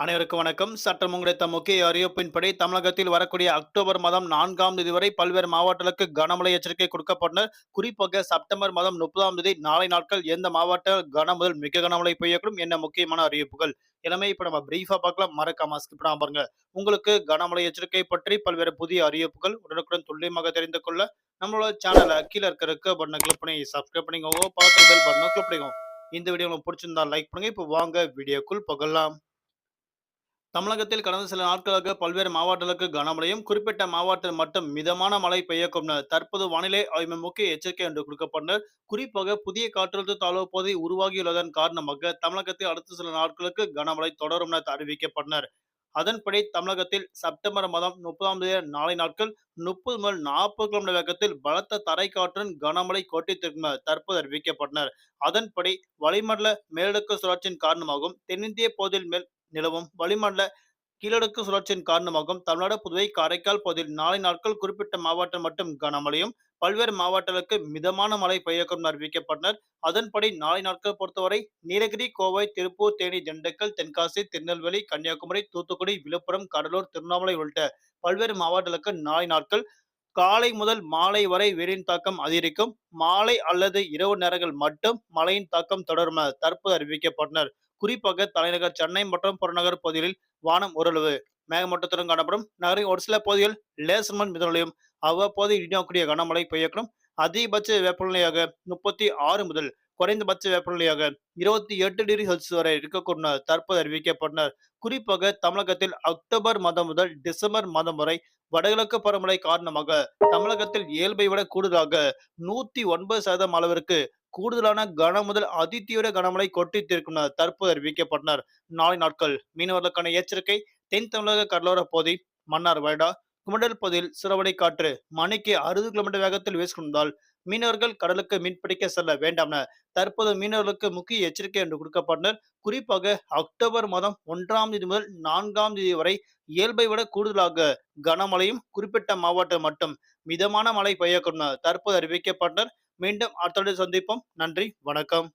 அனைவருக்கும் வணக்கம். சட்டம் கிடைத்த முக்கிய அறிவிப்பின்படி தமிழகத்தில் வரக்கூடிய அக்டோபர் மாதம் 4ஆம் தேதி வரை பல்வேறு மாவட்டங்களுக்கு கனமழை எச்சரிக்கை கொடுக்கப்பட்டன. குறிப்பாக செப்டம்பர் மாதம் 30ஆம் தேதி நாளை நாட்கள் எந்த மாவட்ட கன முதல் மிக கனமழை பெய்யக்கூடும் என்ன முக்கியமான அறிவிப்புகள் எல்லாமே இப்ப நம்ம பிரீஃபா பார்க்கலாம். மறக்காம ஸ்கிப் பண்ணாம பாருங்க. உங்களுக்கு கனமழை எச்சரிக்கை பற்றி பல்வேறு புதிய அறிவிப்புகள் உடனுக்குடன் துல்லியமாக தெரிந்து கொள்ள நம்மளோட சேனலை கீழே இருக்க ரெக்க பட்டனை கிளிக் பண்ணி சப்ஸ்கிரைப் பண்ணிக்கோங்க. பக்கத்துல பெல் பட்டனை கிளிக் பண்ணிக்கோங்க. இந்த வீடியோ உங்களுக்கு பிடிச்சிருந்தா லைக் பண்ணுங்க. இப்போ வாங்க வீடியோக்குள் போகலாம். தமிழகத்தில் கடந்த சில நாட்களாக பல்வேறு மாவட்டங்களுக்கு கனமழையும், குறிப்பிட்ட மாவட்டத்தில் மட்டும் மிதமான மழை பெய்யக்கும் என தற்போது வானிலை ஆய்வு முக்கிய எச்சரிக்கை என்று கொடுக்கப்பட்டனர். குறிப்பாக புதிய காற்றழுத்த தாழ்வு பகுதி உருவாகியுள்ளதன் காரணமாக தமிழகத்தில் அடுத்த சில நாட்களுக்கு கனமழை தொடரும் என அறிவிக்கப்பட்டனர். அதன்படி தமிழகத்தில் செப்டம்பர் மாதம் 30ஆம் தேதி நாளை நாட்கள் 30 முதல் 40 கிலோமீட்டர் வேகத்தில் பலத்த தரைக்காற்றுடன் கனமழை கொட்டித்திருக்கும் என தற்போது அறிவிக்கப்பட்டனர். அதன்படி வளிமண்டல மேலடுக்கு சுழற்சியின் காரணமாகவும் தென்னிந்திய பகுதியில் மேல் நிலவும் வளிமண்டல கீழடுக்கு சுழற்சியின் காரணமாகவும் தமிழ்நாடு, புதுவை, காரைக்கால் பகுதியில் நாளை நாட்கள் குறிப்பிட்ட மாவட்டம் மட்டும் கனமழையும், பல்வேறு மாவட்டங்களுக்கு மிதமான மழை பெய்யக்கூடும் என அறிவிக்கப்பட்டனர். அதன்படி நாளை நாட்கள் பொறுத்தவரை நீலகிரி, கோவை, திருப்பூர், தேனி, திண்டுக்கல், தென்காசி, திருநெல்வேலி, கன்னியாகுமரி, தூத்துக்குடி, விழுப்புரம், கடலூர், திருவண்ணாமலை உள்ளிட்ட பல்வேறு மாவட்டங்களுக்கு நாளை நாட்கள் காலை முதல் மாலை வரை வெயிலின் தாக்கம் அதிகரிக்கும். மாலை அல்லது இரவு நேரங்கள் மட்டும் மழையின் தாக்கம் தொடரும் என தற்போது அறிவிக்கப்பட்டனர். குறிப்பாக தலைநகர் சென்னை மற்றும் புறநகர் பகுதிகளில் வானம் ஓரளவு மேகமூட்டத்துடன் காணப்படும். நகரின் ஒரு சில பகுதிகள் லேசர் மண் மிதமலையும் அவ்வப்போது இடியக்கூடிய கனமழை பெய்யக்கூடும். அதிகபட்ச வெப்பநிலையாக 36 முதல் குறைந்தபட்ச வெப்பநிலையாக 28 டிகிரி செல்சியஸ் வரை இருக்கக்கூடும் என தற்போது அறிவிக்கப்பட்டனர். குறிப்பாக தமிழகத்தில் அக்டோபர் மாதம் முதல் டிசம்பர் மாதம் வரை வடகிழக்கு பருவமழை காரணமாக தமிழகத்தில் இயல்பை விட கூடுதலாக 109% அளவிற்கு கூடுதலான கன முதல் அதிதீவிர கனமழை கொட்டித்திருக்கும் என தற்போது அறிவிக்கப்பட்டனர். நாளை நாட்கள் மீனவர்களுக்கான எச்சரிக்கை. தென் தமிழக கடலோர பகுதி, மன்னார் வளைகுடா, குமடல் பகுதியில் சிறவடை காற்று மணிக்கு 60 கிலோமீட்டர் வேகத்தில் வீசுவதால் மீனவர்கள் கடலுக்கு மீன்பிடிக்க செல்ல வேண்டாம் என தற்போது மீனவர்களுக்கு முக்கிய எச்சரிக்கை என்று கொடுக்கப்பட்டனர். குறிப்பாக அக்டோபர் மாதம் 1ஆம் தேதி முதல் 4ஆம் தேதி வரை இயல்பை விட கூடுதலாக கனமழையும், குறிப்பிட்ட மாவட்டம் மட்டும் மிதமான மழை பெய்யக்கூடும் என தற்போது அறிவிக்கப்பட்டனர். மீண்டும் அடுத்த சந்திப்போம். நன்றி, வணக்கம்.